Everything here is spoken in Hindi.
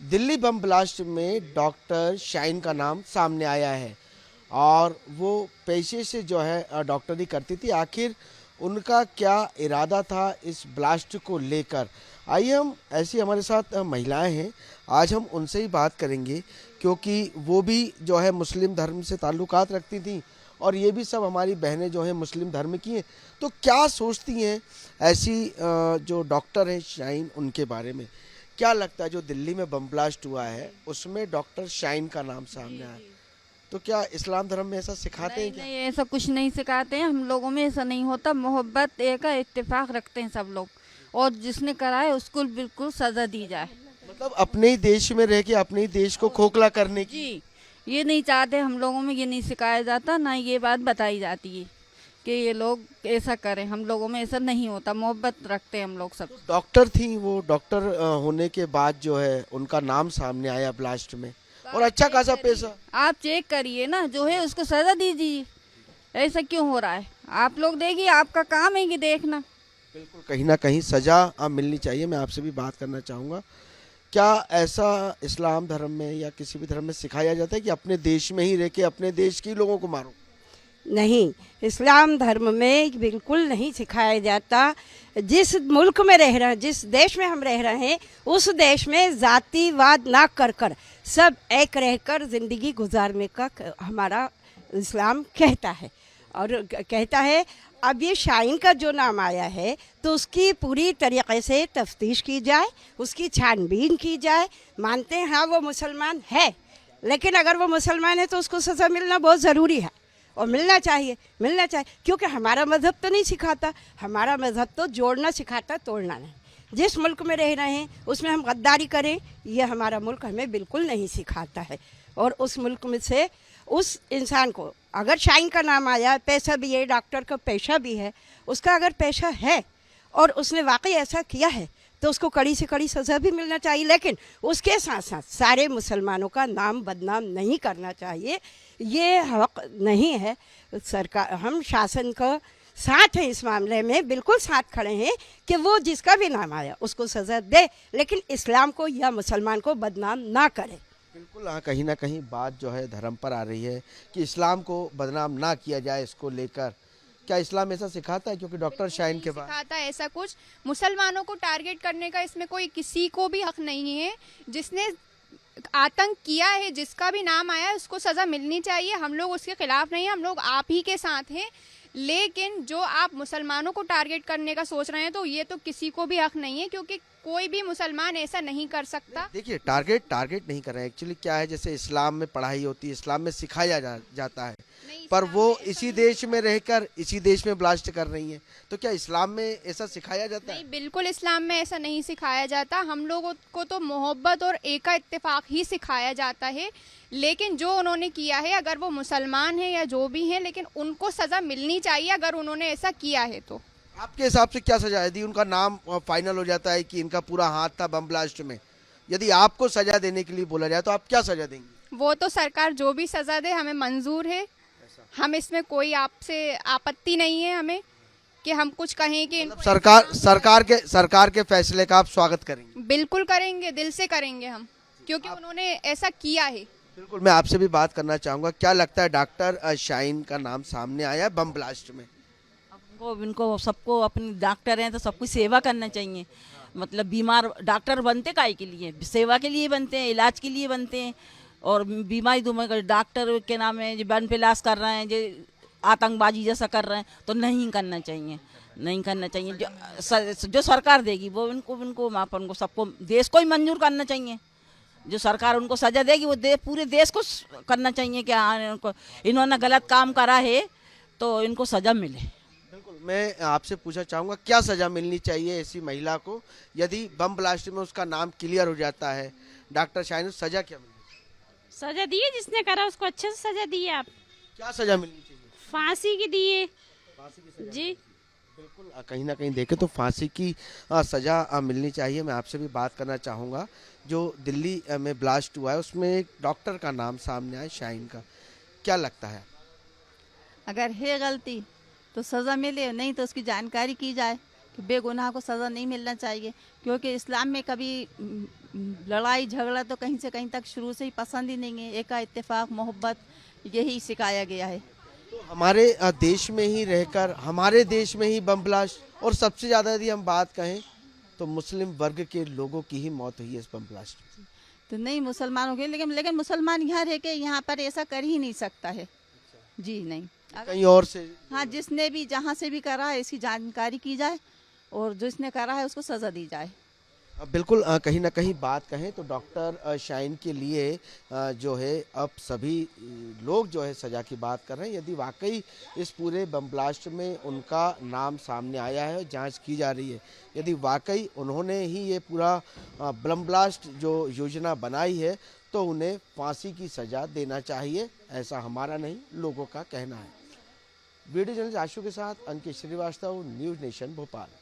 दिल्ली बम ब्लास्ट में डॉक्टर शाइन का नाम सामने आया है और वो पेशे से जो है डॉक्टरी करती थी। आखिर उनका क्या इरादा था इस ब्लास्ट को लेकर? आइए हम ऐसी हमारे साथ महिलाएं हैं, आज हम उनसे ही बात करेंगे क्योंकि वो भी जो है मुस्लिम धर्म से ताल्लुकात रखती थी और ये भी सब हमारी बहनें जो हैं मुस्लिम धर्म की हैं। तो क्या सोचती हैं ऐसी जो डॉक्टर हैं शाइन, उनके बारे में क्या लगता है? जो दिल्ली में बम ब्लास्ट हुआ है उसमें डॉक्टर शाइन का नाम सामने आया, तो क्या इस्लाम धर्म में ऐसा सिखाते नहीं हैं क्या? नहीं, ऐसा कुछ नहीं सिखाते हैं। हम लोगों में ऐसा नहीं होता। मोहब्बत एक है, इत्तेफाक रखते हैं सब लोग। और जिसने करा है उसको बिल्कुल सजा दी जाए। मतलब अपने ही देश में रह के अपने ही देश को खोखला करने की। जी, ये नहीं चाहते। हम लोगों में ये नहीं सिखाया जाता, ना ये बात बताई जाती है कि ये लोग ऐसा करें। हम लोगों में ऐसा नहीं होता। मोहब्बत रखते हैं हम लोग सब। डॉक्टर थी वो, डॉक्टर होने के बाद जो है उनका नाम सामने आया ब्लास्ट में और अच्छा खासा पैसा। आप चेक करिए ना, जो है उसको सजा दीजिए। ऐसा क्यों हो रहा है? आप लोग देखिए, आपका काम है कि देखना। बिल्कुल, कहीं ना कहीं सजा मिलनी चाहिए। मैं आपसे भी बात करना चाहूँगा, क्या ऐसा इस्लाम धर्म में या किसी भी धर्म में सिखाया जाता है कि अपने देश में ही रह के अपने देश के लोगों को मारो? नहीं, इस्लाम धर्म में बिल्कुल नहीं सिखाया जाता। जिस मुल्क में रह रहे हैं, जिस देश में हम रह रहे हैं, उस देश में जातिवाद ना कर कर सब एक रहकर ज़िंदगी गुजारने का हमारा इस्लाम कहता है। और कहता है, अब ये शाइन का जो नाम आया है तो उसकी पूरी तरीके से तफ्तीश की जाए, उसकी छानबीन की जाए। मानते हैं हाँ वो मुसलमान है, लेकिन अगर वो मुसलमान है तो उसको सज़ा मिलना बहुत ज़रूरी है और मिलना चाहिए, मिलना चाहिए। क्योंकि हमारा मज़हब तो नहीं सिखाता। हमारा मज़हब तो जोड़ना सिखाता, तोड़ना नहीं। जिस मुल्क में रह रहे हैं उसमें हम गद्दारी करें, ये हमारा मुल्क हमें बिल्कुल नहीं सिखाता है। और उस मुल्क में से उस इंसान को, अगर शाइन का नाम आया, पैसा भी है, डॉक्टर का पेशा भी है, उसका अगर पेशा है और उसने वाकई ऐसा किया है तो उसको कड़ी से कड़ी सज़ा भी मिलना चाहिए। लेकिन उसके साथ साथ सारे मुसलमानों का नाम बदनाम नहीं करना चाहिए, ये हक नहीं है। सरकार, हम शासन का साथ हैं इस मामले में, बिल्कुल साथ खड़े हैं कि वो जिसका भी नाम आया उसको सज़ा दे, लेकिन इस्लाम को या मुसलमान को बदनाम ना करे। बिल्कुल, हाँ, कहीं ना कहीं बात जो है धर्म पर आ रही है कि इस्लाम को बदनाम ना किया जाए। इसको लेकर क्या इस्लाम ऐसा सिखाता है? क्योंकि डॉक्टर शाइन के बाद सिखाता है ऐसा कुछ। मुसलमानों को टारगेट करने का इसमें कोई किसी को भी हक नहीं है। जिसने आतंक किया है, जिसका भी नाम आया है, उसको सजा मिलनी चाहिए। हम लोग उसके खिलाफ नहीं हैं, हम लोग आप ही के साथ हैं। लेकिन जो आप मुसलमानों को टारगेट करने का सोच रहे हैं तो ये तो किसी को भी हक नहीं है, क्योंकि कोई भी मुसलमान ऐसा नहीं कर सकता। देखिए, टारगेट नहीं कर रहे हैं। एक्चुअली क्या है, जैसे इस्लाम में पढ़ाई होती है, इस्लाम में सिखाया जाता है, नहीं, पर इस्लाम वो में ऐसा इसी नहीं देश में रहकर इसी देश में ब्लास्ट कर रही हैं। तो क्या इस्लाम में ऐसा सिखाया जाता है? नहीं, बिल्कुल इस्लाम में ऐसा नहीं सिखाया जाता। हम लोगों को तो मोहब्बत और एक इत्तेफाक ही सिखाया जाता है। लेकिन जो उन्होंने किया है, अगर वो मुसलमान है या जो भी हैं, लेकिन उनको सज़ा मिलनी चाहिए अगर उन्होंने ऐसा किया है तो। आपके हिसाब से क्या सजा है? यदि उनका नाम फाइनल हो जाता है कि इनका पूरा हाथ था बम ब्लास्ट में, यदि आपको सजा देने के लिए बोला जाए तो आप क्या सजा देंगे? वो तो सरकार जो भी सज़ा दे हमें मंजूर है। हम इसमें कोई आपसे आपत्ति नहीं है हमें कि हम कुछ कहें कि मतलब सरकार के फैसले का आप स्वागत करेंगे? बिल्कुल करेंगे, दिल से करेंगे हम, क्योंकि उन्होंने ऐसा किया है। बिल्कुल, मैं आपसे भी बात करना चाहूंगा, क्या लगता है डॉक्टर शाइन का नाम सामने आया बम ब्लास्ट में? इनको सबको, अपने डॉक्टर हैं तो सबको सेवा करना चाहिए। मतलब बीमार डॉक्टर बनते काहे के लिए? सेवा के लिए बनते हैं, इलाज के लिए बनते हैं। और बीमारी दुमारी डॉक्टर के नाम है जो बन पे इलाज कर रहे हैं, जो आतंकबाजी जैसा कर रहे हैं, तो नहीं करना चाहिए, नहीं करना चाहिए। जो सरकार देगी वो उनको मापन को सबको, देश को ही मंजूर करना चाहिए। जो सरकार उनको सजा देगी वो पूरे देश को करना चाहिए कि हाँ, इन्होंने गलत काम करा है तो इनको सजा मिले। बिल्कुल, मैं आपसे पूछना चाहूंगा, क्या सजा मिलनी चाहिए ऐसी महिला को यदि बम ब्लास्ट में उसका नाम क्लियर हो जाता है? डॉक्टर शाइन, सजा क्या मिलनी चाहिए? सजा दिए, जिसने करा उसको अच्छे से सजा दिए। आप क्या सजा मिलनी चाहिए? फांसी की दिए फांसी की सजा? जी। बिल्कुल, कहीं ना कहीं देखें तो फांसी की सजा मिलनी चाहिए। मैं आपसे भी बात करना चाहूँगा, जो दिल्ली में ब्लास्ट हुआ है उसमें एक डॉक्टर का नाम सामने आया, शाइन का, क्या लगता है? अगर है गलती तो सज़ा मिले, नहीं तो उसकी जानकारी की जाए कि बेगुनाह को सज़ा नहीं मिलना चाहिए। क्योंकि इस्लाम में कभी लड़ाई झगड़ा तो कहीं से कहीं तक शुरू से ही पसंद ही नहीं है। एका इत्तेफाक मोहब्बत यही सिखाया गया है। तो हमारे देश में ही रहकर हमारे देश में ही बम ब्लास्ट, और सबसे ज़्यादा यदि हम बात कहें तो मुस्लिम वर्ग के लोगों की ही मौत हुई है इस बम ब्लास्ट में। तो नहीं मुसलमानों के, लेकिन मुसलमान यहाँ रह के यहाँ पर ऐसा कर ही नहीं सकता है। जी नहीं, कहीं और से हाँ जिसने भी जहाँ से भी करा है इसकी जानकारी की जाए और जिसने करा है उसको सज़ा दी जाए। बिल्कुल कहीं ना कहीं बात कहें तो डॉक्टर शाहीन के लिए जो है अब सभी लोग जो है सज़ा की बात कर रहे हैं। यदि वाकई इस पूरे बम ब्लास्ट में उनका नाम सामने आया है, जांच की जा रही है, यदि वाकई उन्होंने ही ये पूरा बम ब्लास्ट जो योजना बनाई है तो उन्हें फांसी की सज़ा देना चाहिए, ऐसा हमारा नहीं लोगों का कहना है। वीडियो जर्नलिस्ट आशु के साथ अंकित श्रीवास्तव, न्यूज़ नेशन भोपाल।